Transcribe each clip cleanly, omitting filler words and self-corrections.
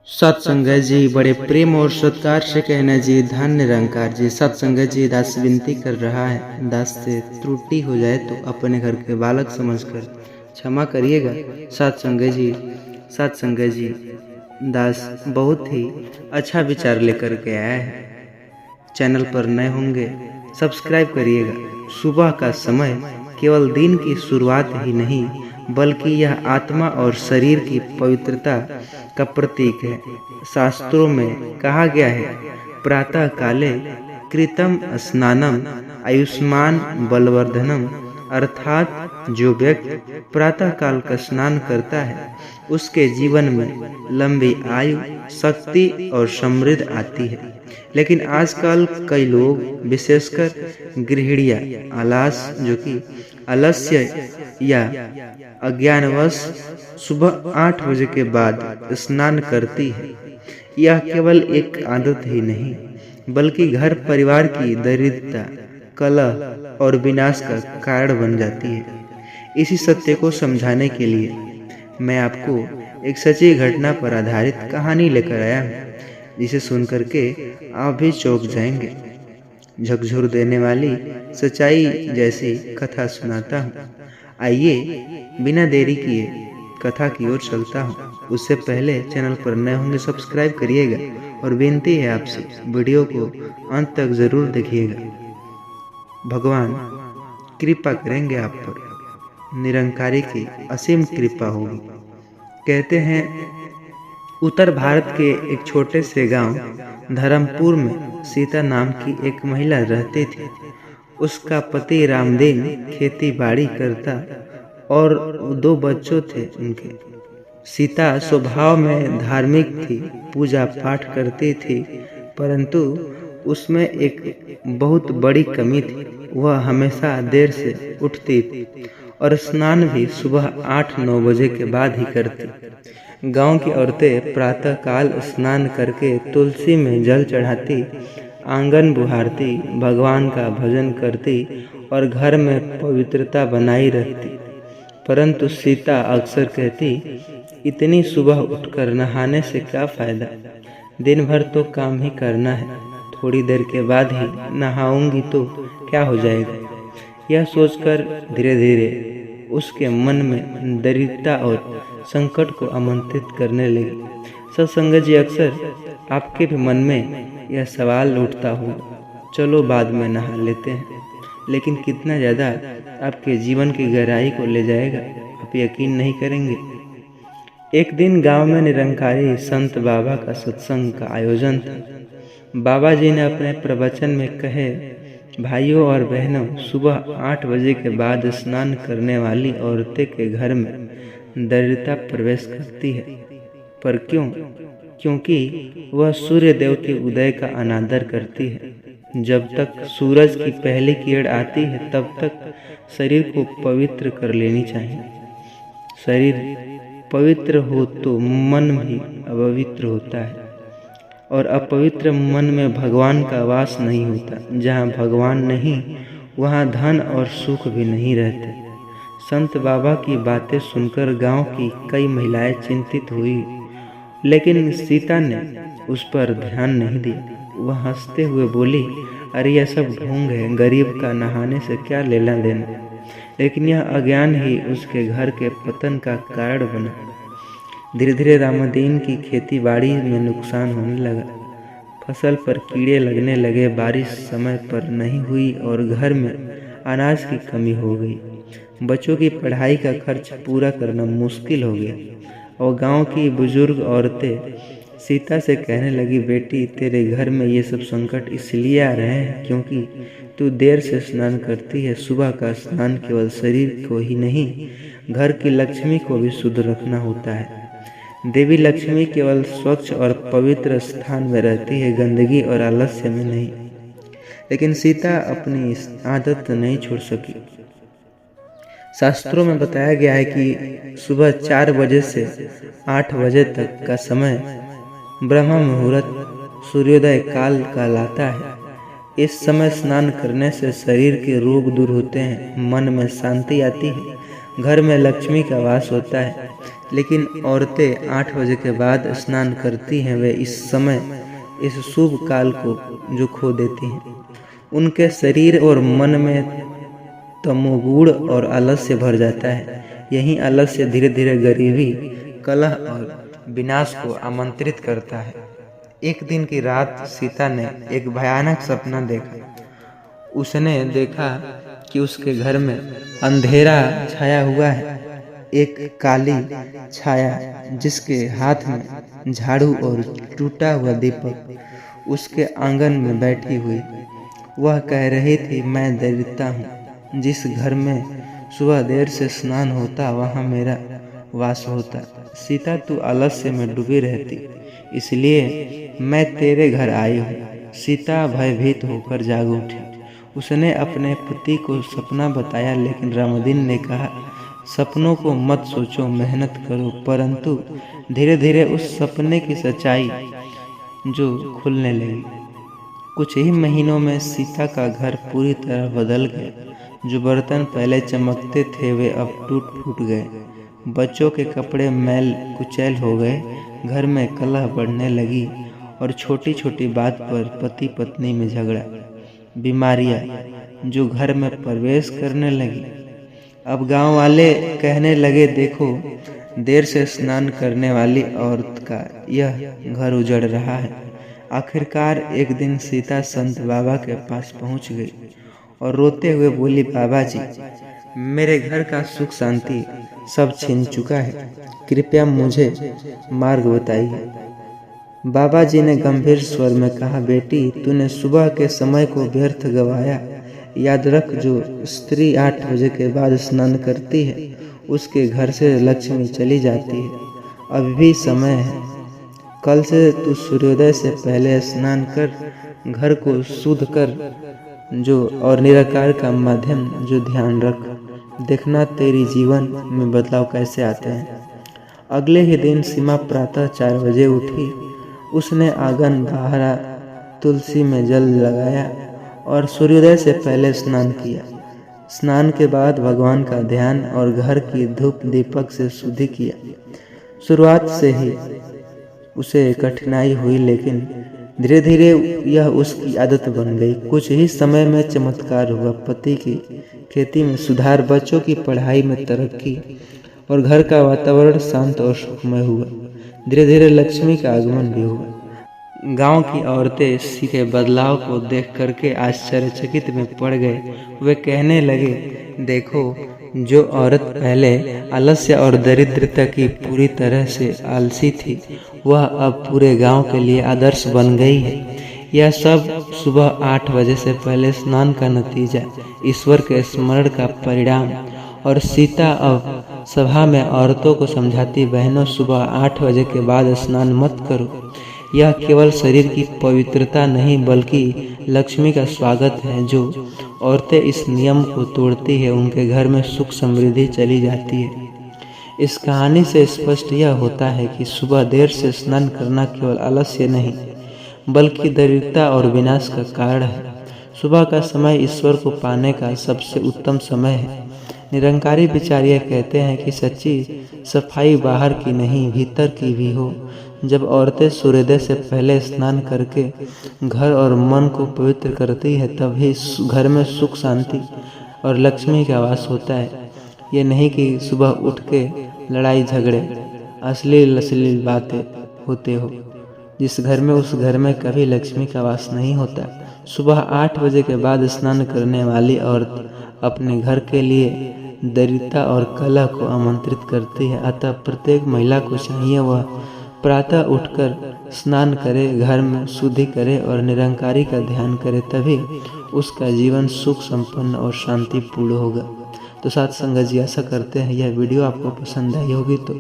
सत्संगत जी बड़े प्रेम और सत्कार से कहना जी धन्य निरंकार जी। सत्संगत जी दास विनती कर रहा है, दास से त्रुटि हो जाए तो अपने घर के बालक समझकर क्षमा करिएगा। सत्संगत जी दास बहुत ही अच्छा विचार लेकर के आया है। चैनल पर नए होंगे सब्सक्राइब करिएगा। सुबह का समय केवल दिन की शुरुआत ही नहीं बल्कि यह आत्मा और शरीर की पवित्रता का प्रतीक है। शास्त्रों में कहा गया है, प्रातः काले कृतम स्नानम आयुष्मान बलवर्धनम, अर्थात जो व्यक्ति प्रातः काल का स्नान करता है उसके जीवन में लंबी आयु, शक्ति और समृद्धि आती है। लेकिन आजकल कई लोग विशेषकर गृहिणियां आलस्य या अज्ञानवश सुबह 8 बजे के बाद स्नान करती है। यह केवल एक आदत ही नहीं बल्कि घर परिवार की दरिद्रता, कलह और विनाश का कारण बन जाती है। इसी सत्य को समझाने के लिए मैं आपको एक सच्ची घटना पर आधारित कहानी लेकर आया हूँ, जिसे सुनकर के आप भी चौंक जाएंगे। झकझोर देने वाली सच्चाई जैसी कथा सुनाता हूँ। आइए बिना देरी किए कथा की ओर चलता हूँ। उससे पहले चैनल पर नए होंगे सब्सक्राइब करिएगा और विनती है आपसे वीडियो को अंत तक जरूर देखिएगा। भगवान कृपा करेंगे आप पर, निरंकारी की असीम कृपा होगी। कहते हैं उत्तर भारत के एक छोटे से गांव धर्मपुर में सीता नाम की एक महिला रहती थी। उसका पति रामदेव खेती बाड़ी करता और 2 बच्चों थे उनके। सीता स्वभाव में धार्मिक थी, पूजा पाठ करती थी, परंतु उसमें एक बहुत बड़ी कमी थी। वह हमेशा देर से उठती थी और स्नान भी सुबह 8-9 बजे के बाद ही करती। गांव की औरतें प्रातः काल स्नान करके तुलसी में जल चढ़ाती, आंगन बुहारती, भगवान का भजन करती और घर में पवित्रता बनाई रखती। परंतु सीता अक्सर कहती, इतनी सुबह उठकर नहाने से क्या फायदा, दिन भर तो काम ही करना है, थोड़ी देर के बाद ही नहाऊंगी तो क्या हो जाएगा। यह सोचकर धीरे धीरे उसके मन में दरिद्रता और संकट को आमंत्रित करने लगी। सत्संगत जी, अक्सर आपके भी मन में यह सवाल उठता होगा, चलो बाद में नहा लेते हैं, लेकिन कितना ज़्यादा आपके जीवन की गहराई को ले जाएगा आप यकीन नहीं करेंगे। एक दिन गांव में निरंकारी संत बाबा का सत्संग का आयोजन था। बाबा जी ने अपने प्रवचन में कहे, भाइयों और बहनों, सुबह 8 बजे के बाद स्नान करने वाली औरतें के घर में दरिद्रता प्रवेश करती है। पर क्यों? क्योंकि वह सूर्य देव के उदय का अनादर करती है। जब तक सूरज की पहली किरण आती है तब तक शरीर को पवित्र कर लेनी चाहिए। शरीर पवित्र हो तो मन भी अपवित्र होता है और अपवित्र मन में भगवान का वास नहीं होता। जहाँ भगवान नहीं वहाँ धन और सुख भी नहीं रहते। संत बाबा की बातें सुनकर गांव की कई महिलाएं चिंतित हुई, लेकिन सीता ने उस पर ध्यान नहीं दिया। वह हंसते हुए बोली, अरे यह सब ढोंग है, गरीब का नहाने से क्या लेना देना। लेकिन यह अज्ञान ही उसके घर के पतन का कारण बना। धीरे धीरे रामदीन की खेती बाड़ी में नुकसान होने लगा। फसल पर कीड़े लगने लगे, बारिश समय पर नहीं हुई और घर में अनाज की कमी हो गई। बच्चों की पढ़ाई का खर्च पूरा करना मुश्किल हो गया और गांव की बुजुर्ग औरतें सीता से कहने लगी, बेटी तेरे घर में ये सब संकट इसलिए आ रहे हैं क्योंकि तू देर से स्नान करती है। सुबह का स्नान केवल शरीर को ही नहीं, घर की लक्ष्मी को भी शुद्ध रखना होता है। देवी लक्ष्मी केवल स्वच्छ और पवित्र स्थान में रहती है, गंदगी और आलस्य में नहीं। लेकिन सीता अपनी इस आदत नहीं छोड़ सकी। शास्त्रों में बताया गया है कि सुबह 4 बजे से 8 बजे तक का समय ब्रह्म मुहूर्त सूर्योदय काल कहलाता है। इस समय स्नान करने से शरीर के रोग दूर होते हैं, मन में शांति आती है, घर में लक्ष्मी का वास होता है। लेकिन औरतें 8 बजे के बाद स्नान करती हैं, वे इस समय इस शुभ काल को जो खो देती हैं। उनके शरीर और मन में तमोगुण और आलस्य भर जाता है। यही आलस्य धीरे धीरे गरीबी, कलह और विनाश को आमंत्रित करता है। एक दिन की रात सीता ने एक भयानक सपना देखा। उसने देखा कि उसके घर में अंधेरा छाया हुआ है। एक काली छाया जिसके हाथ में झाड़ू और टूटा हुआ दीपक उसके आंगन में बैठी हुई। वह कह रही थी, मैं दरिद्रता हूँ। जिस घर में सुबह देर से स्नान होता वहाँ मेरा वास होता। सीता, तू आलस्य में डूबी रहती, इसलिए मैं तेरे घर आई हूँ। सीता भयभीत होकर जाग उठी। उसने अपने पति को सपना बताया, लेकिन रामदीन ने कहा, सपनों को मत सोचो, मेहनत करो। परंतु धीरे धीरे उस सपने की सच्चाई जो खुलने लगी। कुछ ही महीनों में सीता का घर पूरी तरह बदल गया। जो बर्तन पहले चमकते थे वे अब टूट फूट गए। बच्चों के कपड़े मैल कुचैल हो गए। घर में कलह बढ़ने लगी और छोटी छोटी बात पर पति पत्नी में झगड़ा। बीमारियां जो घर में प्रवेश करने लगी। अब गांव वाले कहने लगे, देखो, देर से स्नान करने वाली औरत का यह घर उजड़ रहा है। आखिरकार एक दिन सीता संत बाबा के पास पहुंच गई और रोते हुए बोली, बाबा जी, मेरे घर का सुख शांति सब छीन चुका है, कृपया मुझे मार्ग बताइए। बाबा जी ने गंभीर स्वर में कहा, बेटी, तूने सुबह के समय को व्यर्थ गवाया। याद रख, जो स्त्री 8 बजे के बाद स्नान करती है उसके घर से लक्ष्मी चली जाती है। अभी भी समय है। कल से तू सूर्योदय से पहले स्नान कर, घर को शुद्ध कर जो और निराकार का माध्यम जो ध्यान रख। देखना तेरी जीवन में बदलाव कैसे आते हैं। अगले ही दिन सीमा प्रातः 4 बजे उठी। उसने आंगन बाहर तुलसी में जल लगाया और सूर्योदय से पहले स्नान किया। स्नान के बाद भगवान का ध्यान और घर की धूप दीपक से शुद्धि किया। शुरुआत से ही उसे कठिनाई हुई, लेकिन धीरे धीरे यह उसकी आदत बन गई। कुछ ही समय में चमत्कार हुआ। पति की खेती में सुधार, बच्चों की पढ़ाई में तरक्की और घर का वातावरण शांत और सुखमय हुआ। धीरे धीरे लक्ष्मी का आगमन भी हुआ। गांव की औरतें इसी के बदलाव को देख करके आश्चर्यचकित में पड़ गए। वे कहने लगे, देखो, जो औरत पहले आलस्य और दरिद्रता की पूरी तरह से आलसी थी, वह अब पूरे गांव के लिए आदर्श बन गई है। यह सब सुबह 8 बजे से पहले स्नान का नतीजा, ईश्वर के स्मरण का परिणाम। और सीता अब सभा में औरतों को समझाती, बहनों, सुबह 8 बजे के बाद स्नान मत करो। यह केवल शरीर की पवित्रता नहीं बल्कि लक्ष्मी का स्वागत है। जो औरतें इस नियम को तोड़ती है उनके घर में सुख समृद्धि चली जाती है। इस कहानी से स्पष्ट यह होता है कि सुबह देर से स्नान करना केवल आलस्य नहीं बल्कि दरिद्रता और विनाश का कारण है। सुबह का समय ईश्वर को पाने का सबसे उत्तम समय है। निरंकारी विचार्य कहते हैं कि सच्ची सफाई बाहर की नहीं भीतर की भी हो। जब औरतें सूर्योदय से पहले स्नान करके घर और मन को पवित्र करती है तभी घर में सुख शांति और लक्ष्मी का वास होता है। ये नहीं कि सुबह उठ के लड़ाई झगड़े अश्लील बातें होते हो। जिस घर में उस घर में कभी लक्ष्मी का वास नहीं होता। सुबह 8 बजे के बाद स्नान करने वाली औरत अपने घर के लिए दरिद्रता और कलह को आमंत्रित करती है। अतः प्रत्येक महिला को चाहिए वह प्रातः उठकर स्नान करे, घर में शुद्धि करे और निरंकारी का ध्यान करे, तभी उसका जीवन सुख संपन्न और शांतिपूर्ण होगा। तो साथ संगत जी, आशा करते हैं यह वीडियो आपको पसंद आई होगी, तो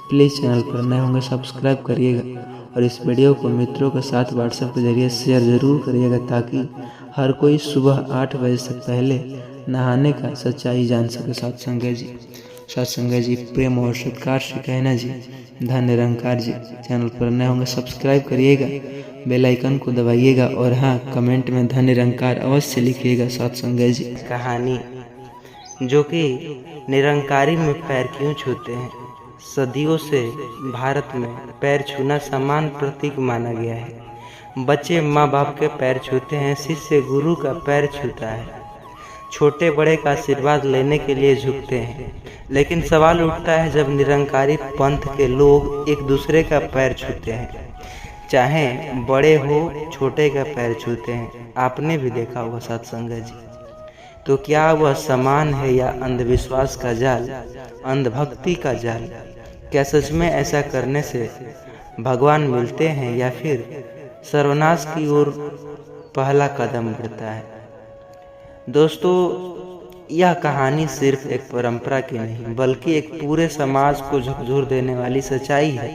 प्लीज़ चैनल पर नए होंगे सब्सक्राइब करिएगा और इस वीडियो को मित्रों के साथ व्हाट्सएप के जरिए शेयर ज़रूर करिएगा ताकि हर कोई सुबह 8 बजे से पहले नहाने का सच्चाई जान सके। साथ संगत जी, प्रेम और सत्कार से कहना जी, धन निरंकार जी। चैनल पर नए होंगे सब्सक्राइब करिएगा, बेल आइकन को दबाइएगा और हाँ, कमेंट में धन निरंकार अवश्य लिखिएगा। साथ संगत जी, कहानी जो कि निरंकारी में पैर क्यों छूते हैं, सदियों से भारत में पैर छूना समान प्रतीक माना गया है। बच्चे माँ बाप के पैर छूते हैं, शिष्य गुरु का पैर छूता है, छोटे बड़े का आशीर्वाद लेने के लिए झुकते हैं। लेकिन सवाल उठता है जब निरंकारी पंथ के लोग एक दूसरे का पैर छूते हैं, चाहे बड़े हो छोटे का पैर छूते हैं। आपने भी देखा होगा सत्संगत जी। तो क्या वह समान है या अंधविश्वास का जाल, अंधभक्ति का जाल? क्या सच में ऐसा करने से भगवान मिलते हैं या फिर सर्वनाश की ओर पहला कदम बढ़ता है? दोस्तों, यह कहानी सिर्फ एक परंपरा की नहीं बल्कि एक पूरे समाज को झकझोर देने वाली सच्चाई है।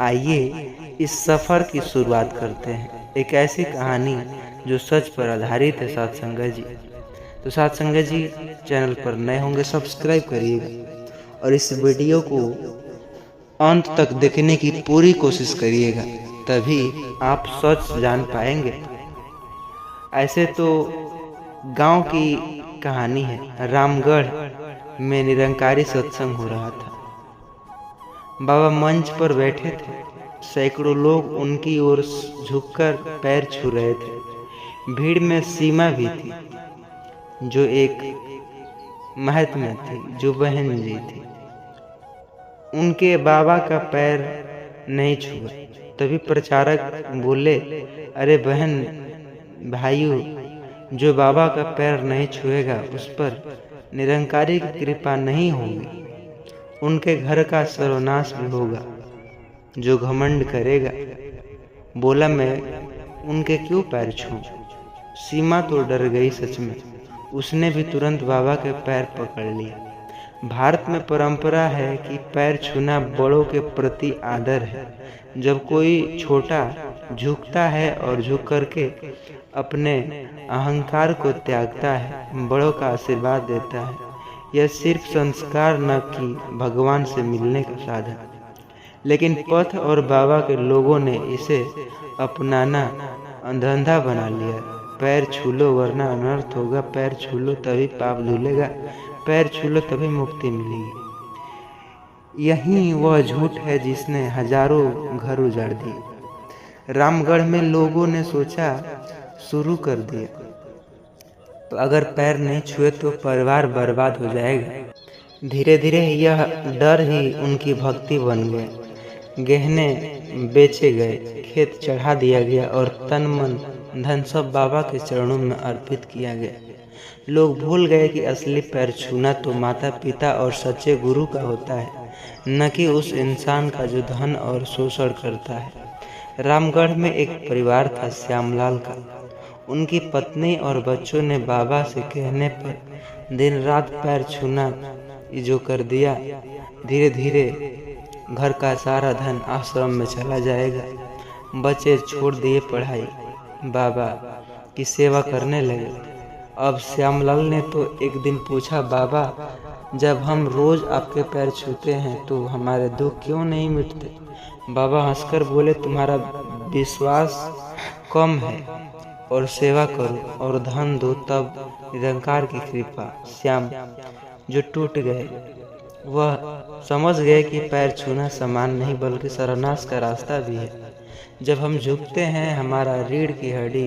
आइए इस सफ़र की शुरुआत करते हैं, एक ऐसी कहानी जो सच पर आधारित है। सत्संगत जी, तो सत्संगत जी चैनल पर नए होंगे सब्सक्राइब करिएगा और इस वीडियो को अंत तक देखने की पूरी कोशिश करिएगा, तभी आप सच जान पाएंगे। ऐसे तो गांव की कहानी है। रामगढ़ में निरंकारी सत्संग हो रहा था। बाबा मंच पर बैठे थे, सैकड़ों लोग उनकी ओर झुककर पैर छू रहे थे। भीड़ में सीमा भी थी, जो एक महात्मा थी, जो बहन जी थी। उनके बाबा का पैर नहीं छुआ। तभी प्रचारक बोले, अरे बहन भाइयों, जो बाबा का पैर नहीं छुएगा उस पर निरंकारी की कृपा नहीं होगी, उनके घर का सर्वनाश भी होगा। जो घमंड करेगा, बोला मैं उनके क्यों पैर छूं? सीमा तो डर गई सच में, उसने भी तुरंत बाबा के पैर पकड़ लिए। भारत में परंपरा है कि पैर छूना बड़ों के प्रति आदर है। जब कोई छोटा झुकता है और झुक करके अपने अहंकार को त्यागता है, बड़ों का आशीर्वाद देता है, यह सिर्फ संस्कार न कि भगवान से मिलने का साधन। लेकिन पथ और बाबा के लोगों ने इसे अपनाना धंधा बना लिया। पैर छू लो वरना अनर्थ होगा, पैर छू लो तभी पाप धुलेगा, पैर छू लो तभी मुक्ति मिलेगी। यही वह झूठ है जिसने हजारों घर उजाड़ दिए। रामगढ़ में लोगों ने सोचा शुरू कर दिया, तो अगर पैर नहीं छुए तो परिवार बर्बाद हो जाएगा। धीरे धीरे यह डर ही उनकी भक्ति बन गया। गहने बेचे गए, खेत चढ़ा दिया गया और तन मन धन सब बाबा के चरणों में अर्पित किया गया। लोग भूल गए कि असली पैर छूना तो माता पिता और सच्चे गुरु का होता है, न कि उस इंसान का जो धन और शोषण करता है। रामगढ़ में एक परिवार था, श्यामलाल का। उनकी पत्नी और बच्चों ने बाबा से कहने पर दिन रात पैर छूना जो कर दिया। धीरे धीरे घर का सारा धन आश्रम में चला जाएगा। बच्चे छोड़ दिए पढ़ाई, बाबा की सेवा करने लगे। अब श्यामलाल ने तो एक दिन पूछा, बाबा जब हम रोज आपके पैर छूते हैं तो हमारे दुख क्यों नहीं मिटते? बाबा हंसकर बोले, तुम्हारा विश्वास कम है और सेवा करो और धन दो, तब निरंकार की कृपा। श्याम जो टूट गए, वह समझ गए कि पैर छूना समान नहीं बल्कि सर्वनाश का रास्ता भी है। जब हम झुकते हैं, हमारा रीढ़ की हड्डी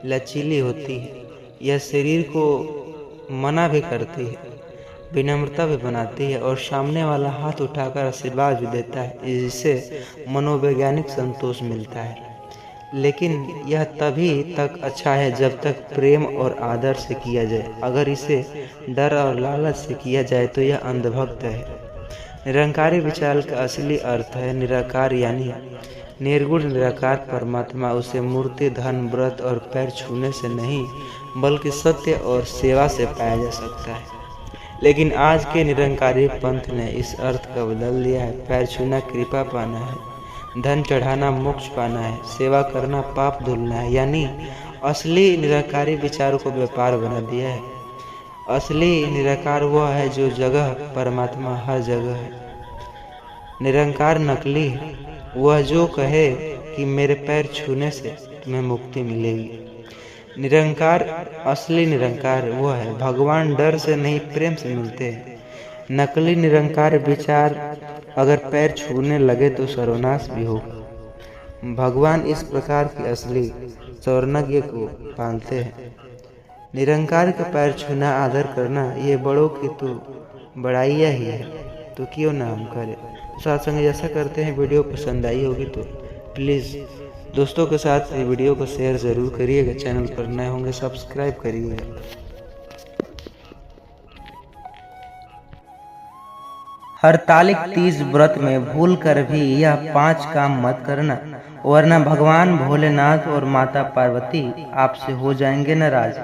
लचीली होती है, यह शरीर को मना भी करती है, विनम्रता भी बनाती है और सामने वाला हाथ उठाकर आशीर्वाद भी देता है, इससे मनोवैज्ञानिक संतोष मिलता है। लेकिन यह तभी तक अच्छा है जब तक प्रेम और आदर से किया जाए। अगर इसे डर और लालच से किया जाए तो यह अंधभक्त है। निरंकारी विचार का असली अर्थ है निराकार, यानी निर्गुण निराकार परमात्मा। उसे मूर्ति, धन, व्रत और पैर छूने से नहीं बल्कि सत्य और सेवा से पाया जा सकता है। लेकिन आज के निरंकारी पंथ ने इस अर्थ का बदल दिया है। पैर छूना कृपा पाना है, धन चढ़ाना मोक्ष पाना है, सेवा करना पाप धुलना है। यानी असली निराकारी विचारों को व्यापार बना दिया है। असली निराकार वह है जो जगह परमात्मा हर जगह है। निरंकार नकली है वह जो कहे कि मेरे पैर छूने से तुम्हें मुक्ति मिलेगी। निरंकार, असली निरंकार वह है। भगवान डर से नहीं प्रेम से मिलते हैं। नकली निरंकार विचार अगर पैर छूने लगे तो सर्वनाश भी होगा। भगवान इस प्रकार की असली स्वर्णज्ञ को पालते हैं। निरंकार के पैर छूना, आदर करना ये बड़ों की तो बड़ाइया ही है, तो क्यों ना हम करें। साथ संग ऐसा करते हैं। वीडियो पसंद आई होगी तो प्लीज़ दोस्तों के साथ ये वीडियो को शेयर ज़रूर करिएगा। चैनल पर नए होंगे सब्सक्राइब करिएगा। हरतालिक तीज व्रत में भूल कर भी यह 5 काम मत करना, वरना भगवान भोलेनाथ और माता पार्वती आपसे हो जाएंगे नाराज।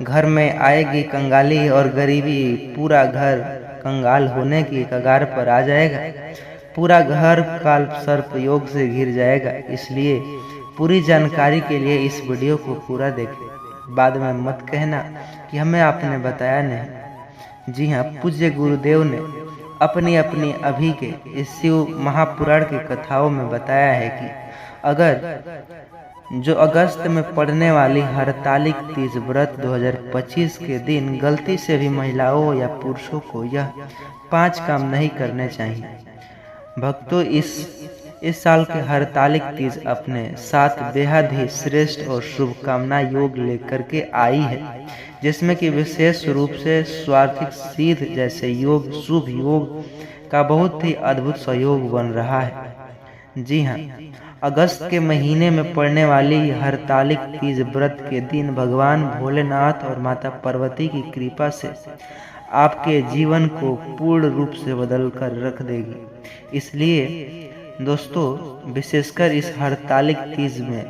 घर में आएगी कंगाली और गरीबी, पूरा घर कंगाल होने की कगार पर आ जाएगा। पूरा घर काल सर्प योग से घिर जाएगा। इसलिए पूरी जानकारी के लिए इस वीडियो को पूरा देखें। बाद में मत कहना कि हमें आपने बताया नहीं। जी हाँ, पूज्य गुरुदेव ने अपनी अपनी अभी के इस शिव महापुराण की कथाओं में बताया है कि अगर जो अगस्त में पड़ने वाली हरतालिक तीज व्रत 2025 के दिन गलती से भी महिलाओं या पुरुषों को यह 5 काम नहीं करने चाहिए। भक्तों, इस साल के हरतालिक तीज अपने साथ बेहद ही श्रेष्ठ और शुभकामना योग लेकर के आई है, जिसमें कि विशेष रूप से स्वार्थिक सिद्ध जैसे योग, शुभ योग का बहुत ही अद्भुत सहयोग बन रहा है। जी हाँ, अगस्त के महीने में पड़ने वाली हरतालिक तीज व्रत के दिन भगवान भोलेनाथ और माता पार्वती की कृपा से आपके जीवन को पूर्ण रूप से बदल कर रख देगी। इसलिए दोस्तों, विशेषकर इस हरतालिक तीज में,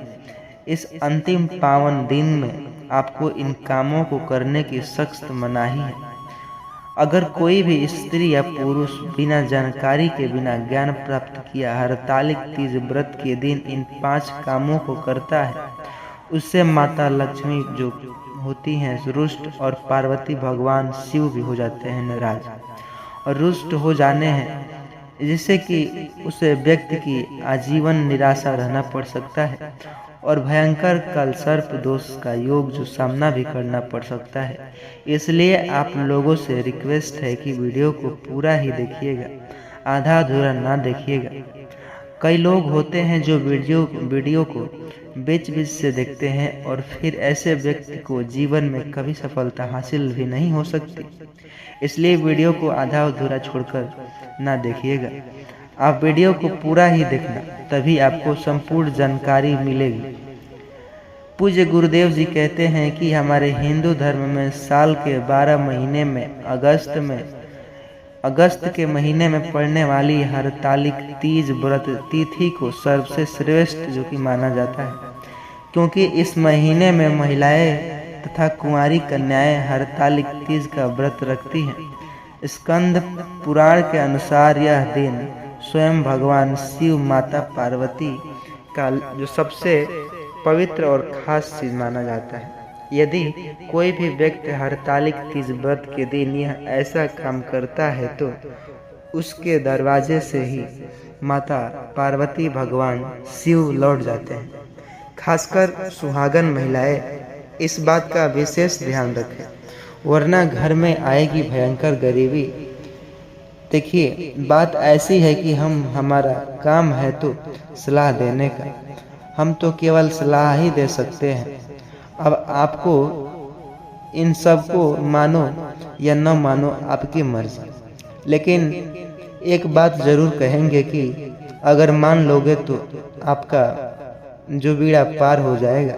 इस अंतिम पावन दिन में आपको इन कामों को करने की सख्त मनाही है। अगर कोई भी स्त्री या पुरुष बिना जानकारी के, बिना ज्ञान प्राप्त किया हरतालिक तीज व्रत के दिन इन 5 कामों को करता है, उससे माता लक्ष्मी जो होती हैं रुष्ट, और पार्वती भगवान शिव भी हो जाते हैं नाराज और रुष्ट हो जाने हैं, जिससे कि उसे व्यक्ति की आजीवन निराशा रहना पड़ सकता है और भयंकर काल सर्प दोष का योग जो सामना भी करना पड़ सकता है। इसलिए आप लोगों से रिक्वेस्ट है कि वीडियो को पूरा ही देखिएगा, आधा अधूरा ना देखिएगा। कई लोग होते हैं जो वीडियो को बीच बीच से देखते हैं और फिर ऐसे व्यक्ति को जीवन में कभी सफलता हासिल भी नहीं हो सकती। इसलिए वीडियो को आधा अधूरा छोड़कर ना देखिएगा। आप वीडियो को पूरा ही देखना, तभी आपको संपूर्ण जानकारी मिलेगी। पूज्य गुरुदेव जी कहते हैं कि हमारे हिंदू धर्म में साल के 12 महीने में अगस्त के महीने में पड़ने वाली हरतालिक तीज व्रत तिथि को सबसे श्रेष्ठ जो कि माना जाता है, क्योंकि इस महीने में महिलाएं तथा कुंवारी कन्याएं हरतालिक तीज का व्रत रखती हैं। स्कंद पुराण के अनुसार यह दिन स्वयं भगवान शिव, माता पार्वती का जो सबसे पवित्र और खास चीज माना जाता है। यदि कोई भी व्यक्ति हरतालिक तीज व्रत के दिन यह ऐसा काम करता है तो उसके दरवाजे से ही माता पार्वती भगवान शिव लौट जाते हैं। खासकर सुहागन महिलाएं इस बात का विशेष ध्यान रखें, वरना घर में आएगी भयंकर गरीबी। देखिए, बात ऐसी है कि हमारा काम है तो सलाह देने का, हम तो केवल सलाह ही दे सकते हैं। अब आपको इन सब को मानो या न मानो आपकी मर्जी, लेकिन एक बात जरूर कहेंगे कि अगर मान लोगे तो आपका जो बीड़ा पार हो जाएगा।